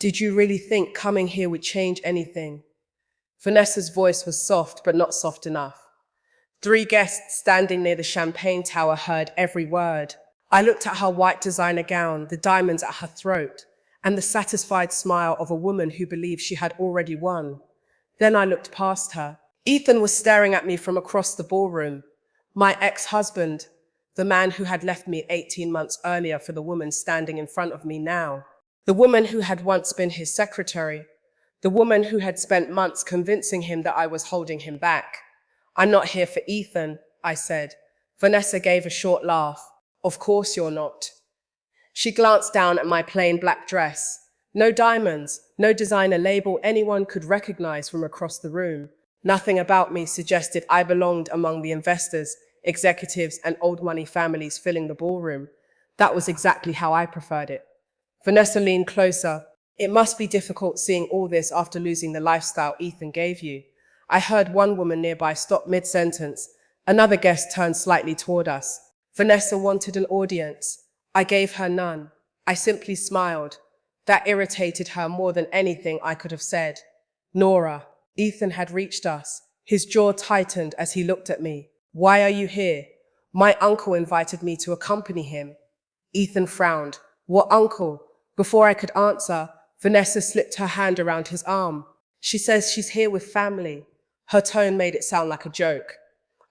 Did you really think coming here would change anything? Vanessa's voice was soft, but not soft enough. Three guests standing near the champagne tower heard every word. I looked at her white designer gown, the diamonds at her throat, and the satisfied smile of a woman who believed she had already won. Then I looked past her. Ethan was staring at me from across the ballroom. My ex-husband, the man who had left me 18 months earlier for the woman standing in front of me now. The woman who had once been his secretary. The woman who had spent months convincing him that I was holding him back. I'm not here for Ethan, I said. Vanessa gave a short laugh. Of course you're not. She glanced down at my plain black dress. No diamonds, no designer label anyone could recognize from across the room. Nothing about me suggested I belonged among the investors, executives, and old money families filling the ballroom. That was exactly how I preferred it. Vanessa leaned closer. It must be difficult seeing all this after losing the lifestyle Ethan gave you. I heard one woman nearby stop mid-sentence. Another guest turned slightly toward us. Vanessa wanted an audience. I gave her none. I simply smiled. That irritated her more than anything I could have said. Nora. Ethan had reached us. His jaw tightened as he looked at me. Why are you here? My uncle invited me to accompany him. Ethan frowned. What uncle? Before I could answer, Vanessa slipped her hand around his arm. She says she's here with family. Her tone made it sound like a joke.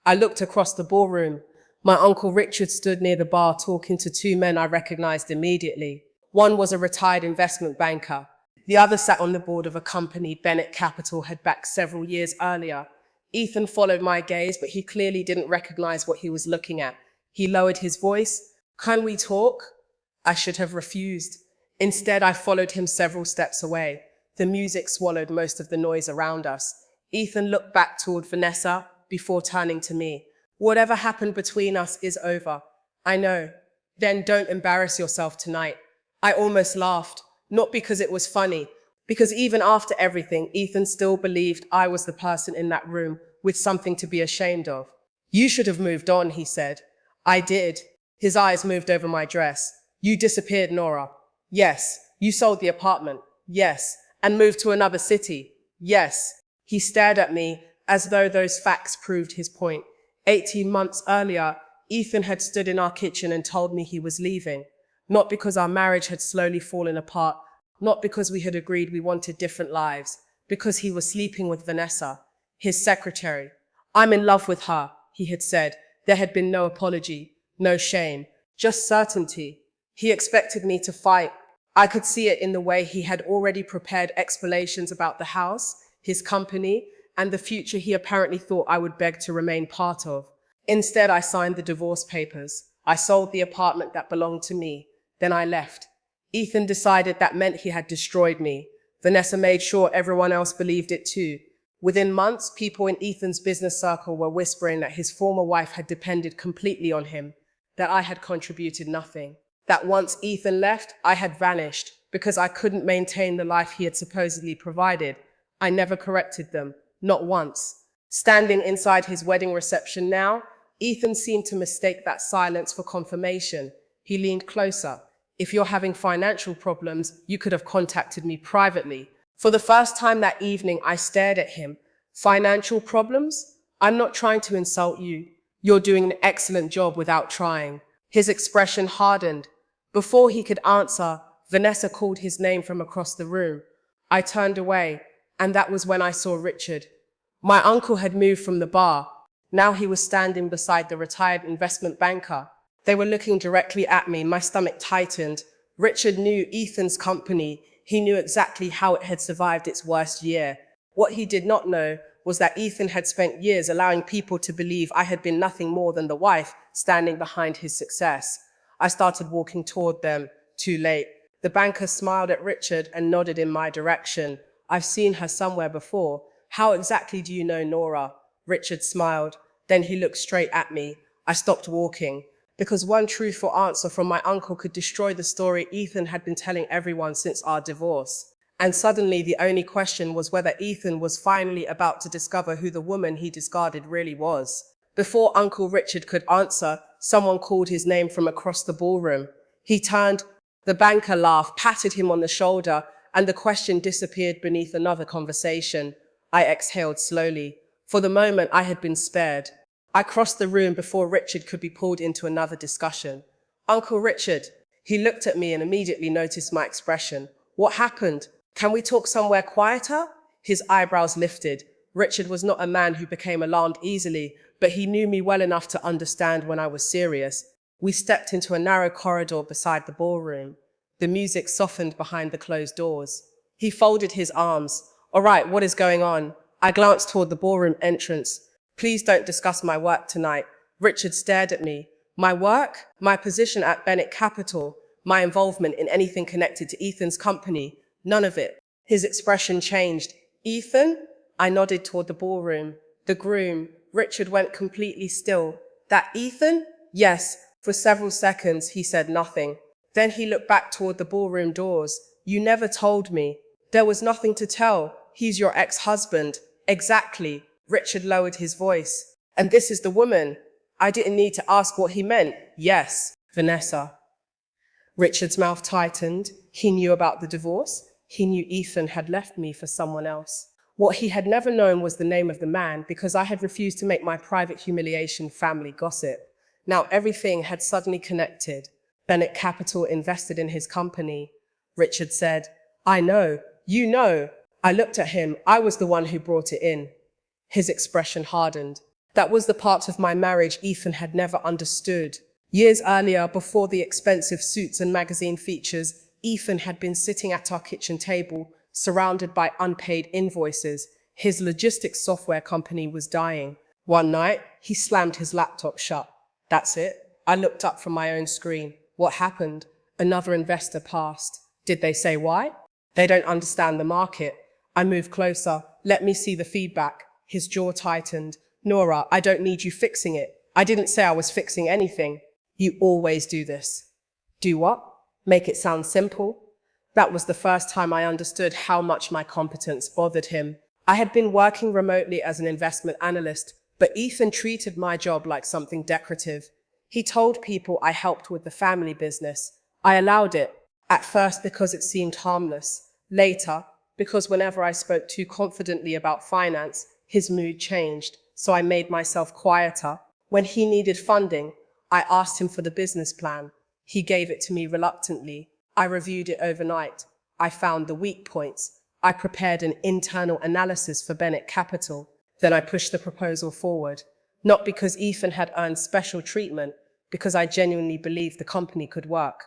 I looked across the ballroom. My uncle Richard stood near the bar talking to two men I recognized immediately. One was a retired investment banker. The other sat on the board of a company Bennett Capital had backed several years earlier. Ethan followed my gaze, but he clearly didn't recognize what he was looking at. He lowered his voice. Can we talk? I should have refused. Instead, I followed him several steps away. The music swallowed most of the noise around us. Ethan looked back toward Vanessa before turning to me. Whatever happened between us is over. I know. Then don't embarrass yourself tonight. I almost laughed, not because it was funny, because even after everything, Ethan still believed I was the person in that room with something to be ashamed of. You should have moved on, he said. I did. His eyes moved over my dress. You disappeared, Nora. Yes. You sold the apartment. Yes. And moved to another city. Yes. He stared at me as though those facts proved his point. 18 months earlier, Ethan had stood in our kitchen and told me he was leaving. Not because our marriage had slowly fallen apart, not because we had agreed we wanted different lives, because he was sleeping with Vanessa, his secretary. I'm in love with her, he had said. There had been no apology, no shame, just certainty. He expected me to fight. I could see it in the way he had already prepared explanations about the house, his company, and the future he apparently thought I would beg to remain part of. Instead, I signed the divorce papers. I sold the apartment that belonged to me. Then I left. Ethan decided that meant he had destroyed me. Vanessa made sure everyone else believed it too. Within months, people in Ethan's business circle were whispering that his former wife had depended completely on him, that I had contributed nothing, that once Ethan left, I had vanished because I couldn't maintain the life he had supposedly provided. I never corrected them, not once. Standing inside his wedding reception now, Ethan seemed to mistake that silence for confirmation. He leaned closer. If you're having financial problems, you could have contacted me privately. For the first time that evening, I stared at him. Financial problems? I'm not trying to insult you. You're doing an excellent job without trying. His expression hardened. Before he could answer, Vanessa called his name from across the room. I turned away, and that was when I saw Richard. My uncle had moved from the bar. Now he was standing beside the retired investment banker. They were looking directly at me. My stomach tightened. Richard knew Ethan's company. He knew exactly how it had survived its worst year. What he did not know was that Ethan had spent years allowing people to believe I had been nothing more than the wife standing behind his success. I started walking toward them, too late. The banker smiled at Richard and nodded in my direction. I've seen her somewhere before. How exactly do you know Nora? Richard smiled. Then he looked straight at me. I stopped walking, because one truthful answer from my uncle could destroy the story Ethan had been telling everyone since our divorce. And suddenly the only question was whether Ethan was finally about to discover who the woman he discarded really was. Before Uncle Richard could answer, someone called his name from across the ballroom. He turned. The banker laughed, patted him on the shoulder, and the question disappeared beneath another conversation. I exhaled slowly. For the moment, I had been spared. I crossed the room before Richard could be pulled into another discussion. Uncle Richard. He looked at me and immediately noticed my expression. What happened? Can we talk somewhere quieter? His eyebrows lifted. Richard was not a man who became alarmed easily, but he knew me well enough to understand when I was serious. We stepped into a narrow corridor beside the ballroom. The music softened behind the closed doors. He folded his arms. All right, what is going on? I glanced toward the ballroom entrance. Please don't discuss my work tonight. Richard stared at me. My work? My position at Bennett Capital? My involvement in anything connected to Ethan's company? None of it. His expression changed. Ethan? I nodded toward the ballroom. The groom. Richard went completely still. That Ethan? Yes. For several seconds, he said nothing. Then he looked back toward the ballroom doors. You never told me. There was nothing to tell. He's your ex-husband. Exactly. Richard lowered his voice. And this is the woman. I didn't need to ask what he meant. Yes, Vanessa. Richard's mouth tightened. He knew about the divorce. He knew Ethan had left me for someone else. What he had never known was the name of the man, because I had refused to make my private humiliation family gossip. Now everything had suddenly connected. Bennett Capital invested in his company. Richard said, I know, you know. I looked at him. I was the one who brought it in. His expression hardened. That was the part of my marriage Ethan had never understood. Years earlier, before the expensive suits and magazine features, Ethan had been sitting at our kitchen table, surrounded by unpaid invoices. His logistics software company was dying. One night, he slammed his laptop shut. That's it. I looked up from my own screen. What happened? Another investor passed. Did they say why? They don't understand the market. I moved closer. Let me see the feedback. His jaw tightened. Nora, I don't need you fixing it. I didn't say I was fixing anything. You always do this. Do what? Make it sound simple? That was the first time I understood how much my competence bothered him. I had been working remotely as an investment analyst, but Ethan treated my job like something decorative. He told people I helped with the family business. I allowed it, at first because it seemed harmless. Later, because whenever I spoke too confidently about finance, his mood changed, so I made myself quieter. When he needed funding, I asked him for the business plan. He gave it to me reluctantly. I reviewed it overnight. I found the weak points. I prepared an internal analysis for Bennett Capital. Then I pushed the proposal forward. Not because Ethan had earned special treatment, because I genuinely believed the company could work.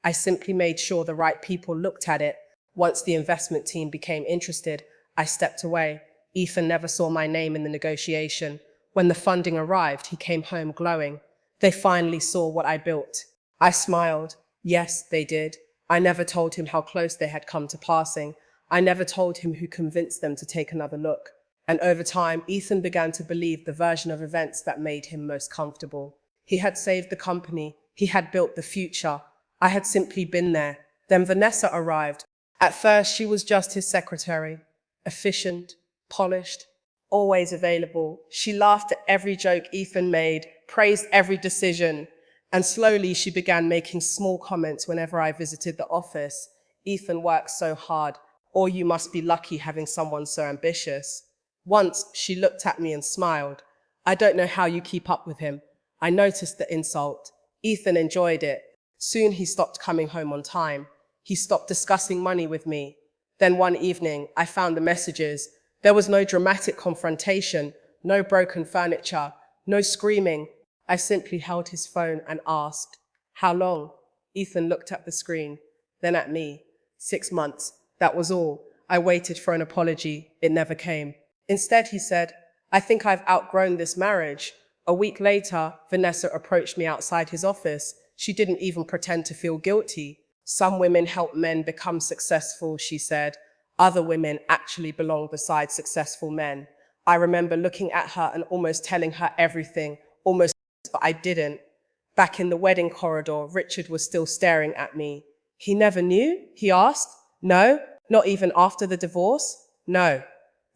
I simply made sure the right people looked at it. Once the investment team became interested, I stepped away. Ethan never saw my name in the negotiation. When the funding arrived, he came home glowing. They finally saw what I built. I smiled. Yes, they did. I never told him how close they had come to passing. I never told him who convinced them to take another look. And over time, Ethan began to believe the version of events that made him most comfortable. He had saved the company. He had built the future. I had simply been there. Then Vanessa arrived. At first, she was just his secretary. Efficient, polished, always available. She laughed at every joke Ethan made, praised every decision, and slowly she began making small comments whenever I visited the office. Ethan works so hard, or you must be lucky having someone so ambitious. Once she looked at me and smiled. I don't know how you keep up with him. I noticed the insult. Ethan enjoyed it. Soon he stopped coming home on time. He stopped discussing money with me. Then one evening, I found the messages. There was no dramatic confrontation, no broken furniture, no screaming. I simply held his phone and asked, how long? Ethan looked at the screen, then at me. 6 months. That was all. I waited for an apology. It never came. Instead, he said, I think I've outgrown this marriage. A week later, Vanessa approached me outside his office. She didn't even pretend to feel guilty. Some women help men become successful, she said. Other women actually belong beside successful men. I remember looking at her and almost telling her everything, almost, but I didn't. Back in the wedding corridor, Richard was still staring at me. He never knew? He asked. No, not even after the divorce? No.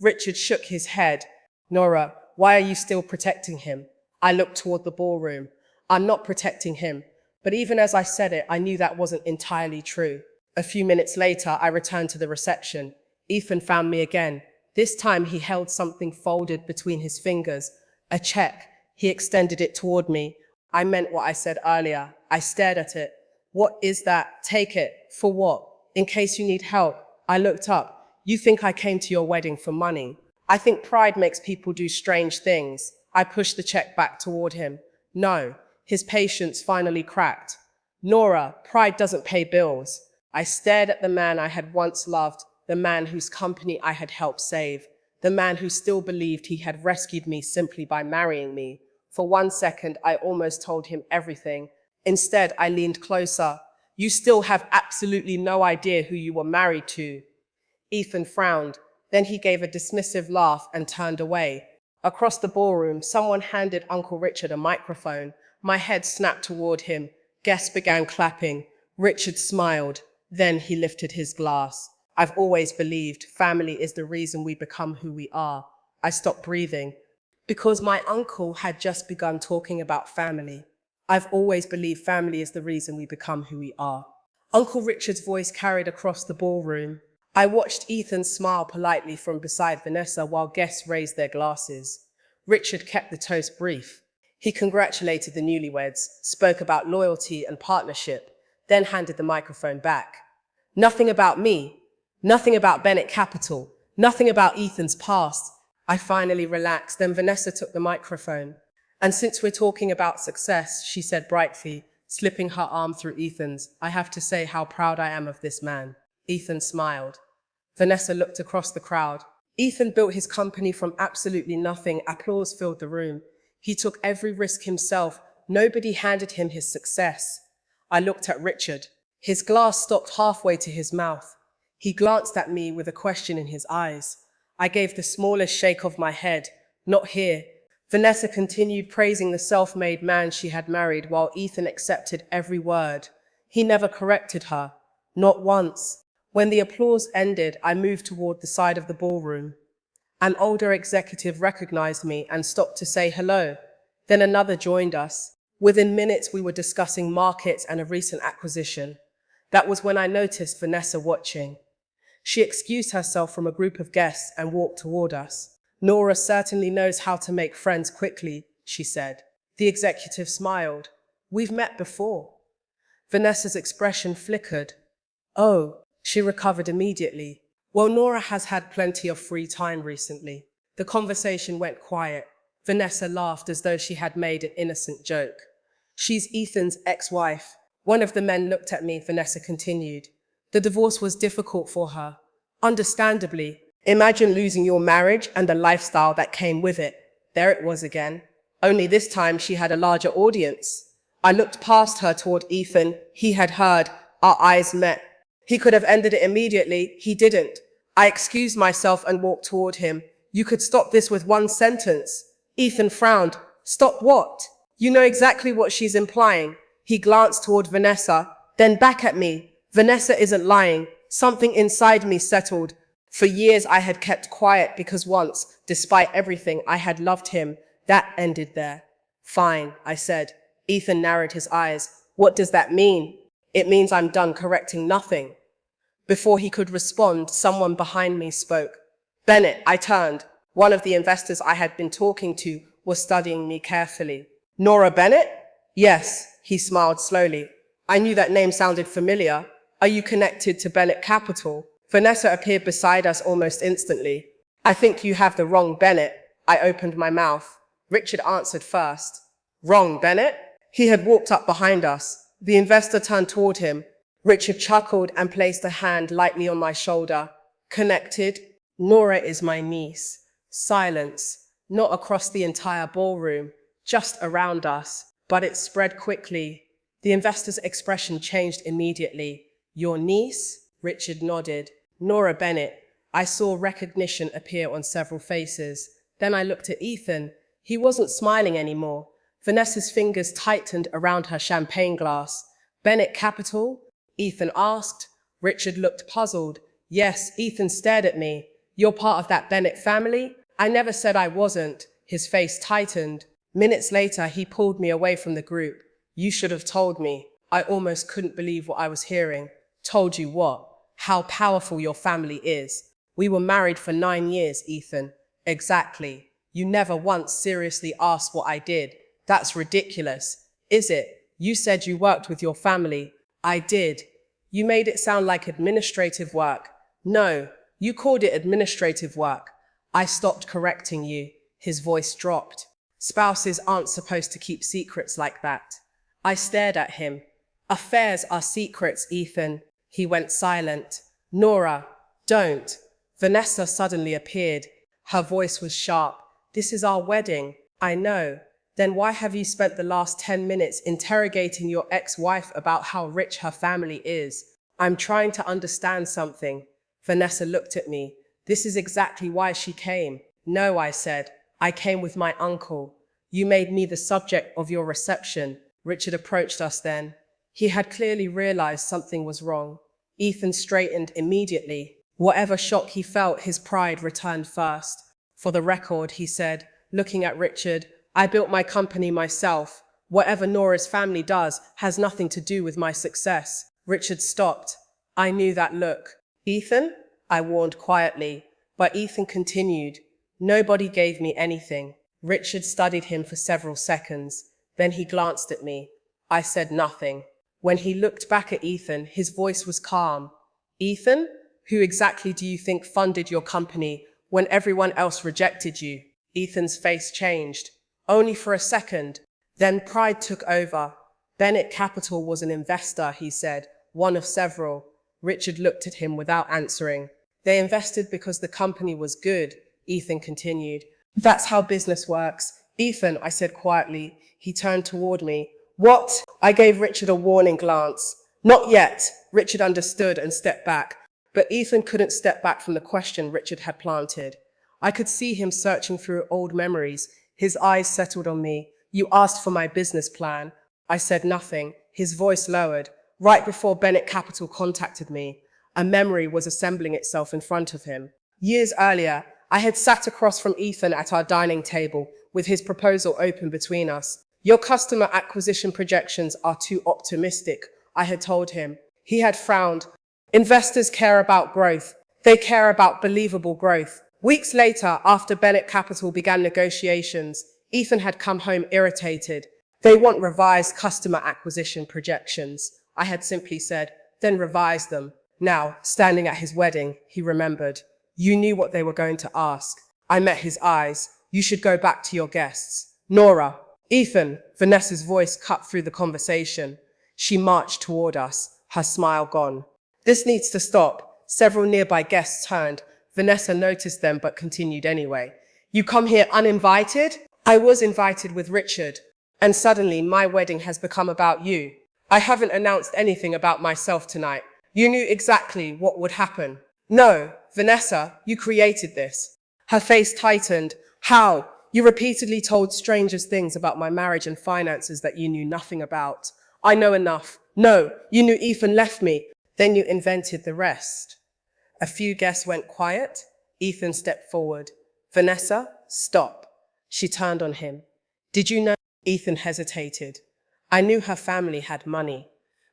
Richard shook his head. Nora, why are you still protecting him? I looked toward the ballroom. I'm not protecting him. But even as I said it, I knew that wasn't entirely true. A few minutes later, I returned to the reception. Ethan found me again. This time he held something folded between his fingers. A check. He extended it toward me. I meant what I said earlier. I stared at it. What is that? Take it. For what? In case you need help. I looked up. You think I came to your wedding for money? I think pride makes people do strange things. I pushed the check back toward him. No. His patience finally cracked. Nora, pride doesn't pay bills. I stared at the man I had once loved, the man whose company I had helped save, the man who still believed he had rescued me simply by marrying me. For 1 second, I almost told him everything. Instead, I leaned closer. You still have absolutely no idea who you were married to. Ethan frowned. Then he gave a dismissive laugh and turned away. Across the ballroom, someone handed Uncle Richard a microphone. My head snapped toward him. Guests began clapping. Richard smiled. Then he lifted his glass. I've always believed family is the reason we become who we are. I stopped breathing because my uncle had just begun talking about family. I've always believed family is the reason we become who we are. Uncle Richard's voice carried across the ballroom. I watched Ethan smile politely from beside Vanessa while guests raised their glasses. Richard kept the toast brief. He congratulated the newlyweds, spoke about loyalty and partnership, then handed the microphone back. Nothing about me, nothing about Bennett Capital, nothing about Ethan's past. I finally relaxed, then Vanessa took the microphone. And since we're talking about success, she said brightly, slipping her arm through Ethan's, I have to say how proud I am of this man. Ethan smiled. Vanessa looked across the crowd. Ethan built his company from absolutely nothing. Applause filled the room. He took every risk himself. Nobody handed him his success. I looked at Richard. His glass stopped halfway to his mouth. He glanced at me with a question in his eyes. I gave the smallest shake of my head. Not here. Vanessa continued praising the self-made man she had married while Ethan accepted every word. He never corrected her. Not once. When the applause ended, I moved toward the side of the ballroom. An older executive recognized me and stopped to say hello. Then another joined us. Within minutes, we were discussing markets and a recent acquisition. That was when I noticed Vanessa watching. She excused herself from a group of guests and walked toward us. Nora certainly knows how to make friends quickly, she said. The executive smiled. We've met before. Vanessa's expression flickered. Oh, she recovered immediately. Well, Nora has had plenty of free time recently. The conversation went quiet. Vanessa laughed as though she had made an innocent joke. She's Ethan's ex-wife. One of the men looked at me, Vanessa continued. The divorce was difficult for her. Understandably. Imagine losing your marriage and the lifestyle that came with it. There it was again. Only this time she had a larger audience. I looked past her toward Ethan. He had heard. Our eyes met. He could have ended it immediately. He didn't. I excused myself and walked toward him. You could stop this with one sentence. Ethan frowned. Stop what? You know exactly what she's implying. He glanced toward Vanessa, then back at me. Vanessa isn't lying. Something inside me settled. For years I had kept quiet because once, despite everything, I had loved him. That ended there. Fine, I said. Ethan narrowed his eyes. What does that mean? It means I'm done correcting nothing. Before he could respond, someone behind me spoke. Bennett, I turned. One of the investors I had been talking to was studying me carefully. Nora Bennett? Yes, he smiled slowly. I knew that name sounded familiar. Are you connected to Bennett Capital? Vanessa appeared beside us almost instantly. I think you have the wrong Bennett. I opened my mouth. Richard answered first. Wrong Bennett? He had walked up behind us. The investor turned toward him. Richard chuckled and placed a hand lightly on my shoulder. Connected? Nora is my niece. Silence. Not across the entire ballroom, just around us. But it spread quickly. The investor's expression changed immediately. Your niece? Richard nodded. Nora Bennett. I saw recognition appear on several faces. Then I looked at Ethan. He wasn't smiling anymore. Vanessa's fingers tightened around her champagne glass. Bennett Capital? Ethan asked. Richard looked puzzled. Yes, Ethan stared at me. You're part of that Bennett family? I never said I wasn't. His face tightened. Minutes later, he pulled me away from the group. You should have told me. I almost couldn't believe what I was hearing. Told you what? How powerful your family is. We were married for 9 years, Ethan. Exactly. You never once seriously asked what I did. That's ridiculous. Is it? You said you worked with your family. I did. You made it sound like administrative work. No, you called it administrative work. I stopped correcting you. His voice dropped. Spouses aren't supposed to keep secrets like that. I stared at him. Affairs are secrets, Ethan. He went silent. Nora, don't. Vanessa suddenly appeared. Her voice was sharp. This is our wedding. I know. Then why have you spent the last 10 minutes interrogating your ex-wife about how rich her family is? I'm trying to understand something. Vanessa looked at me. This is exactly why she came. No, I said. I came with my uncle. You made me the subject of your reception. Richard approached us then. He had clearly realized something was wrong. Ethan straightened immediately. Whatever shock he felt, his pride returned first. For the record, he said, looking at Richard, I built my company myself. Whatever Nora's family does has nothing to do with my success. Richard stopped. I knew that look. Ethan? I warned quietly, but Ethan continued. Nobody gave me anything. Richard studied him for several seconds. Then he glanced at me. I said nothing. When he looked back at Ethan, his voice was calm. Ethan, who exactly do you think funded your company when everyone else rejected you? Ethan's face changed. Only for a second. Then pride took over. Bennett Capital was an investor, he said, one of several. Richard looked at him without answering. They invested because the company was good, Ethan continued. That's how business works. Ethan, I said quietly. He turned toward me. What? I gave Richard a warning glance. Not yet. Richard understood and stepped back. But Ethan couldn't step back from the question Richard had planted. I could see him searching through old memories. His eyes settled on me. You asked for my business plan. I said nothing. His voice lowered. Right before Bennett Capital contacted me, a memory was assembling itself in front of him. Years earlier, I had sat across from Ethan at our dining table with his proposal open between us. Your customer acquisition projections are too optimistic, I had told him. He had frowned. Investors care about growth. They care about believable growth. Weeks later, after Bennett Capital began negotiations, Ethan had come home irritated. They want revised customer acquisition projections. I had simply said, then revise them. Now, standing at his wedding, he remembered. You knew what they were going to ask. I met his eyes. You should go back to your guests. Nora, Ethan, Vanessa's voice cut through the conversation. She marched toward us, her smile gone. This needs to stop. Several nearby guests turned. Vanessa noticed them but continued anyway. You come here uninvited? I was invited with Richard. And suddenly my wedding has become about you. I haven't announced anything about myself tonight. You knew exactly what would happen. No, Vanessa, you created this. Her face tightened. How? You repeatedly told strangers things about my marriage and finances that you knew nothing about. I know enough. No, you knew Ethan left me. Then you invented the rest. A few guests went quiet. Ethan stepped forward. Vanessa, stop. She turned on him. Did you know? Ethan hesitated. I knew her family had money.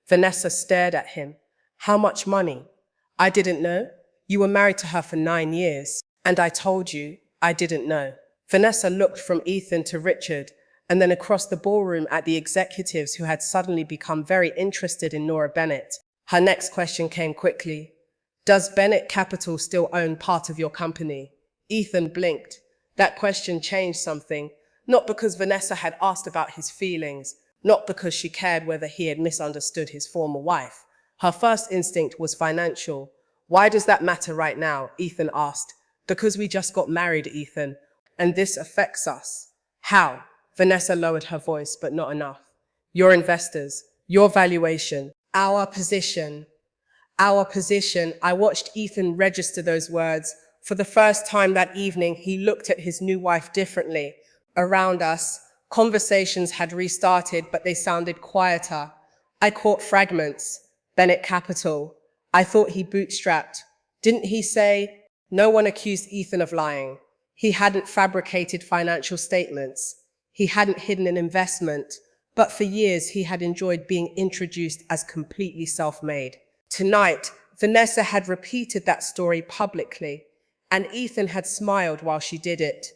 Vanessa stared at him. How much money? I didn't know. You were married to her for 9 years. And I told you I didn't know. Vanessa looked from Ethan to Richard and then across the ballroom at the executives who had suddenly become very interested in Nora Bennett. Her next question came quickly. Does Bennett Capital still own part of your company? Ethan blinked. That question changed something, not because Vanessa had asked about his feelings, not because she cared whether he had misunderstood his former wife. Her first instinct was financial. Why does that matter right now? Ethan asked. Because we just got married, Ethan, and this affects us. How? Vanessa lowered her voice, but not enough. Your investors, your valuation, our position. Our position. I watched Ethan register those words. For the first time that evening, he looked at his new wife differently. Around us, conversations had restarted, but they sounded quieter. I caught fragments. Bennett Capital. I thought he bootstrapped. Didn't he say? No one accused Ethan of lying. He hadn't fabricated financial statements. He hadn't hidden an investment. But for years, he had enjoyed being introduced as completely self-made. Tonight, Vanessa had repeated that story publicly, and Ethan had smiled while she did it.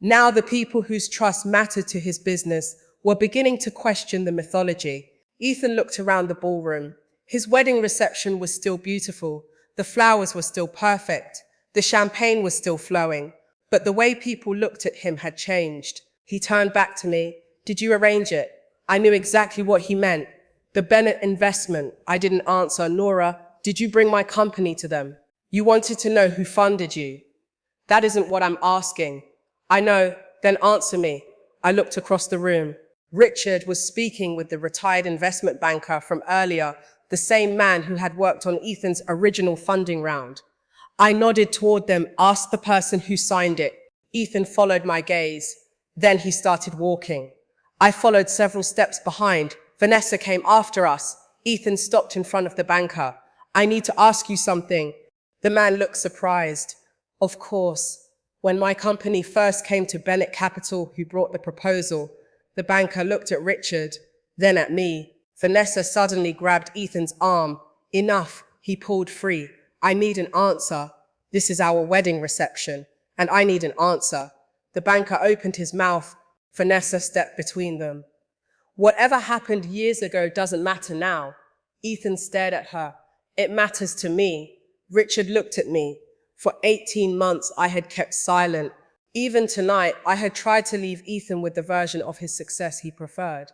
Now the people whose trust mattered to his business were beginning to question the mythology. Ethan looked around the ballroom. His wedding reception was still beautiful. The flowers were still perfect. The champagne was still flowing. But the way people looked at him had changed. He turned back to me. Did you arrange it? I knew exactly what he meant. The Bennett investment. I didn't answer. Nora, did you bring my company to them? You wanted to know who funded you. That isn't what I'm asking. I know, then answer me. I looked across the room. Richard was speaking with the retired investment banker from earlier, the same man who had worked on Ethan's original funding round. I nodded toward them, asked the person who signed it. Ethan followed my gaze. Then he started walking. I followed several steps behind. Vanessa came after us. Ethan stopped in front of the banker. I need to ask you something. The man looked surprised. Of course. When my company first came to Bennett Capital, who brought the proposal, the banker looked at Richard, then at me. Vanessa suddenly grabbed Ethan's arm. Enough, he pulled free. I need an answer. This is our wedding reception, and I need an answer. The banker opened his mouth. Vanessa stepped between them. Whatever happened years ago doesn't matter now. Ethan stared at her. It matters to me. Richard looked at me. For 18 months, I had kept silent. Even tonight, I had tried to leave Ethan with the version of his success he preferred.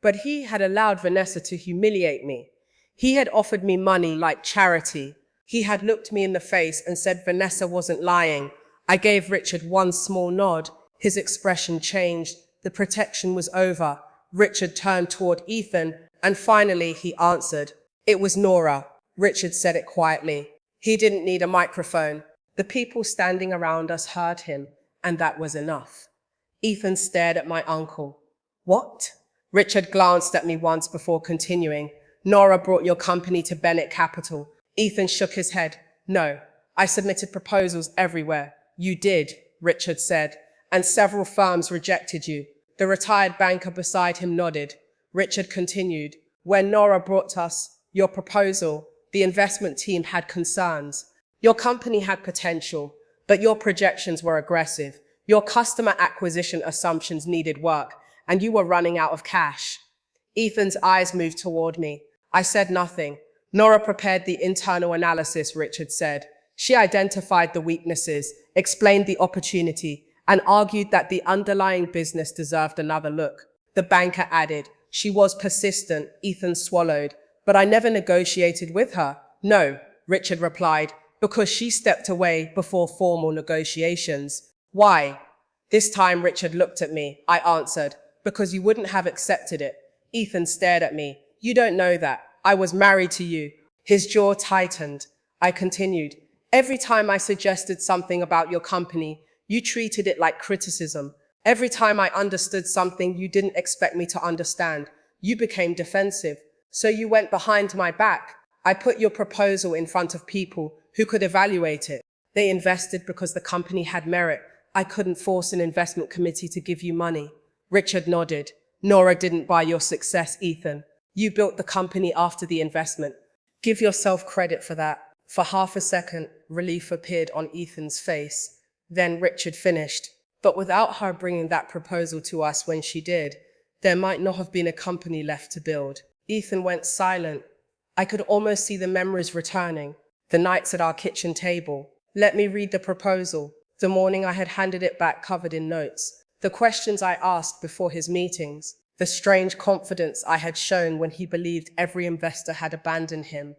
But he had allowed Vanessa to humiliate me. He had offered me money like charity. He had looked me in the face and said Vanessa wasn't lying. I gave Richard one small nod. His expression changed. The protection was over. Richard turned toward Ethan, and finally he answered. It was Nora. Richard said it quietly. He didn't need a microphone. The people standing around us heard him, and that was enough. Ethan stared at my uncle. What? Richard glanced at me once before continuing. Nora brought your company to Bennett Capital. Ethan shook his head. No, I submitted proposals everywhere. You did, Richard said, and several firms rejected you. The retired banker beside him nodded. Richard continued. When Nora brought us your proposal, the investment team had concerns. Your company had potential, but your projections were aggressive. Your customer acquisition assumptions needed work, and you were running out of cash. Ethan's eyes moved toward me. I said nothing. Nora prepared the internal analysis, Richard said. She identified the weaknesses, explained the opportunity, and argued that the underlying business deserved another look. The banker added, she was persistent. Ethan swallowed. But I never negotiated with her. No, Richard replied, because she stepped away before formal negotiations. Why? This time Richard looked at me. I answered, because you wouldn't have accepted it. Ethan stared at me. You don't know that. I was married to you. His jaw tightened. I continued, every time I suggested something about your company, you treated it like criticism. Every time I understood something you didn't expect me to understand, you became defensive. So you went behind my back. I put your proposal in front of people who could evaluate it. They invested because the company had merit. I couldn't force an investment committee to give you money. Richard nodded. Nora didn't buy your success, Ethan. You built the company after the investment. Give yourself credit for that. For half a second, relief appeared on Ethan's face. Then Richard finished. But without her bringing that proposal to us when she did, there might not have been a company left to build. Ethan went silent. I could almost see the memories returning. The nights at our kitchen table. Let me read the proposal. The morning I had handed it back covered in notes. The questions I asked before his meetings. The strange confidence I had shown when he believed every investor had abandoned him.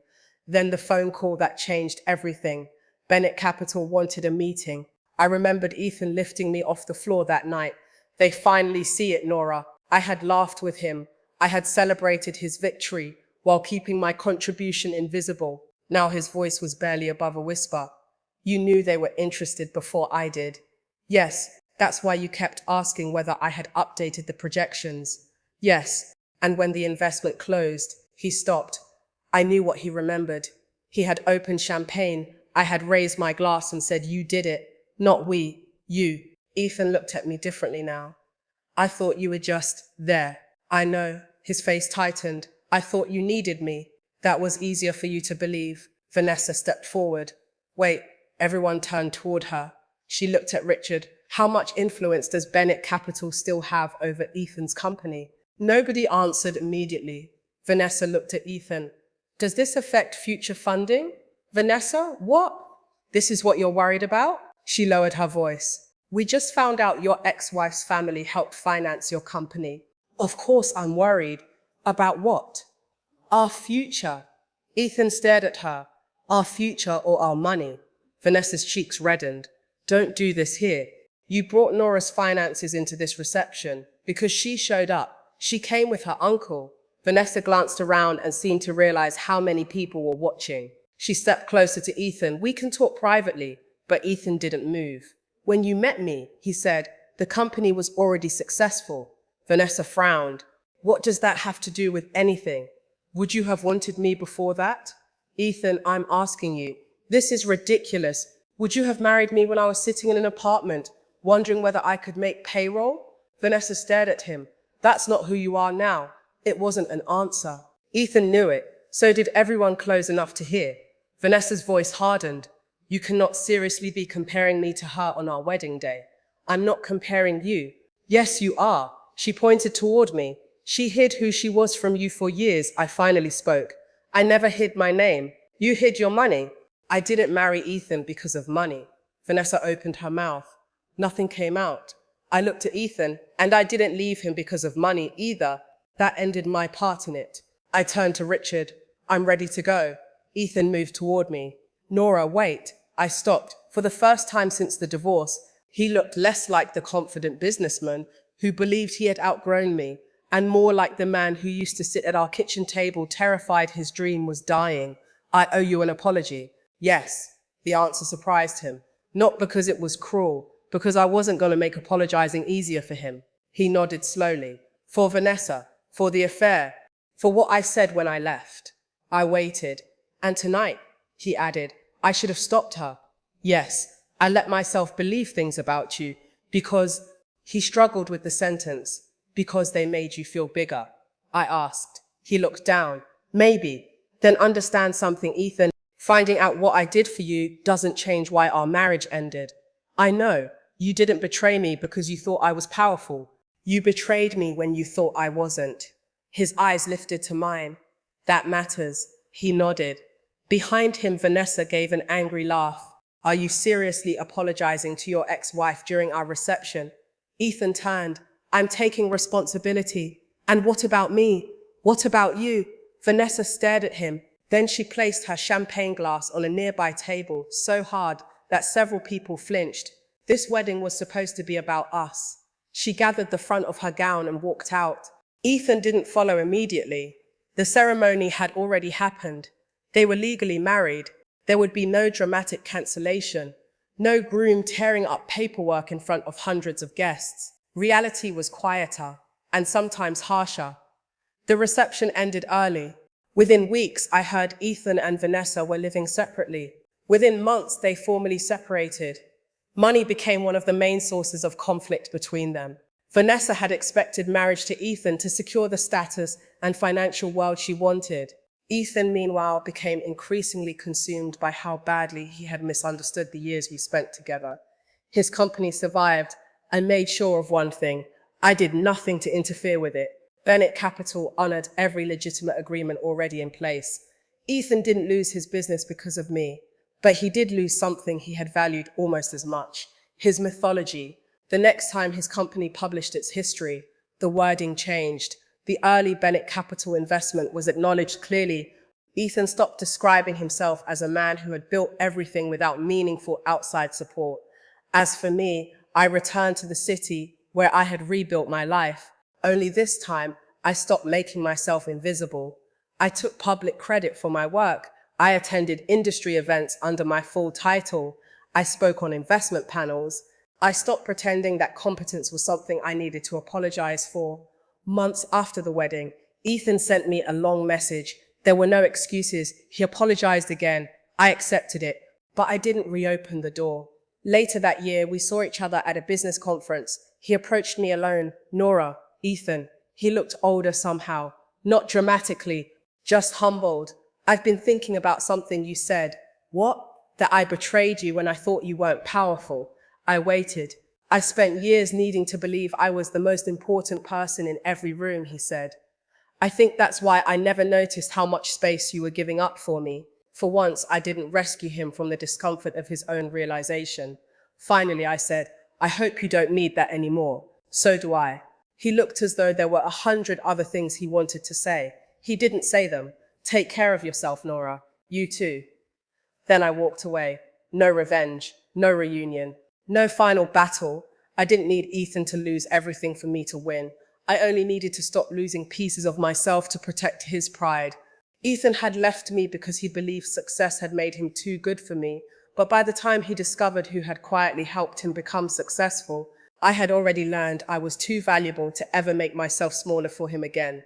Then the phone call that changed everything. Bennett Capital wanted a meeting. I remembered Ethan lifting me off the floor that night. They finally see it, Nora. I had laughed with him. I had celebrated his victory while keeping my contribution invisible. Now his voice was barely above a whisper. You knew they were interested before I did. Yes, that's why you kept asking whether I had updated the projections. Yes, and when the investment closed, he stopped. I knew what he remembered. He had opened champagne. I had raised my glass and said, you did it. Not we, you. Ethan looked at me differently now. I thought you were just there. I know. His face tightened. I thought you needed me. That was easier for you to believe. Vanessa stepped forward. Wait, everyone turned toward her. She looked at Richard. How much influence does Bennett Capital still have over Ethan's company? Nobody answered immediately. Vanessa looked at Ethan. Does this affect future funding? Vanessa, what? This is what you're worried about? She lowered her voice. We just found out your ex-wife's family helped finance your company. Of course I'm worried. About what? Our future. Ethan stared at her. Our future or our money? Vanessa's cheeks reddened. Don't do this here. You brought Nora's finances into this reception because she showed up. She came with her uncle. Vanessa glanced around and seemed to realize how many people were watching. She stepped closer to Ethan. We can talk privately, but Ethan didn't move. When you met me, he said, the company was already successful. Vanessa frowned. What does that have to do with anything? Would you have wanted me before that? Ethan, I'm asking you. This is ridiculous. Would you have married me when I was sitting in an apartment, wondering whether I could make payroll? Vanessa stared at him. That's not who you are now. It wasn't an answer. Ethan knew it. So did everyone close enough to hear. Vanessa's voice hardened. You cannot seriously be comparing me to her on our wedding day. I'm not comparing you. Yes, you are. She pointed toward me. She hid who she was from you for years. I finally spoke. I never hid my name. You hid your money. I didn't marry Ethan because of money. Vanessa opened her mouth. Nothing came out. I looked at Ethan, and I didn't leave him because of money either. That ended my part in it. I turned to Richard. I'm ready to go. Ethan moved toward me. Nora, wait. I stopped. For the first time since the divorce, he looked less like the confident businessman who believed he had outgrown me, and more like the man who used to sit at our kitchen table terrified his dream was dying. I owe you an apology. Yes, the answer surprised him. Not because it was cruel, because I wasn't going to make apologizing easier for him. He nodded slowly. For Vanessa, for the affair, for what I said when I left. I waited. And tonight, he added, I should have stopped her. Yes, I let myself believe things about you because he struggled with the sentence, because they made you feel bigger. I asked. He looked down. Maybe. Then understand something, Ethan. Finding out what I did for you doesn't change why our marriage ended. I know. You didn't betray me because you thought I was powerful. You betrayed me when you thought I wasn't. His eyes lifted to mine. That matters. He nodded. Behind him, Vanessa gave an angry laugh. Are you seriously apologizing to your ex-wife during our reception? Ethan turned. I'm taking responsibility. And what about me? What about you? Vanessa stared at him. Then she placed her champagne glass on a nearby table so hard that several people flinched. This wedding was supposed to be about us. She gathered the front of her gown and walked out. Ethan didn't follow immediately. The ceremony had already happened. They were legally married. There would be no dramatic cancellation, no groom tearing up paperwork in front of hundreds of guests. Reality was quieter and sometimes harsher. The reception ended early. Within weeks, I heard Ethan and Vanessa were living separately. Within months, they formally separated. Money became one of the main sources of conflict between them. Vanessa had expected marriage to Ethan to secure the status and financial world she wanted. Ethan, meanwhile, became increasingly consumed by how badly he had misunderstood the years we spent together. His company survived and made sure of one thing. I did nothing to interfere with it. Bennett Capital honored every legitimate agreement already in place. Ethan didn't lose his business because of me, but he did lose something he had valued almost as much, his mythology. The next time his company published its history, the wording changed. The early Bennett Capital investment was acknowledged clearly. Ethan stopped describing himself as a man who had built everything without meaningful outside support. As for me, I returned to the city where I had rebuilt my life. Only this time, I stopped making myself invisible. I took public credit for my work. I attended industry events under my full title. I spoke on investment panels. I stopped pretending that competence was something I needed to apologize for. Months after the wedding, Ethan sent me a long message. There were no excuses. He apologized again. I accepted it, but I didn't reopen the door. Later that year, we saw each other at a business conference. He approached me alone. Nora, Ethan. He looked older somehow, not dramatically, just humbled. I've been thinking about something you said. What? That I betrayed you when I thought you weren't powerful. I waited. I spent years needing to believe I was the most important person in every room, he said. I think that's why I never noticed how much space you were giving up for me. For once, I didn't rescue him from the discomfort of his own realization. Finally, I said, I hope you don't need that anymore. So do I. He looked as though there were 100 other things he wanted to say. He didn't say them. Take care of yourself, Nora. You too. Then I walked away. No revenge, no reunion, no final battle. I didn't need Ethan to lose everything for me to win. I only needed to stop losing pieces of myself to protect his pride. Ethan had left me because he believed success had made him too good for me, but by the time he discovered who had quietly helped him become successful, I had already learned I was too valuable to ever make myself smaller for him again.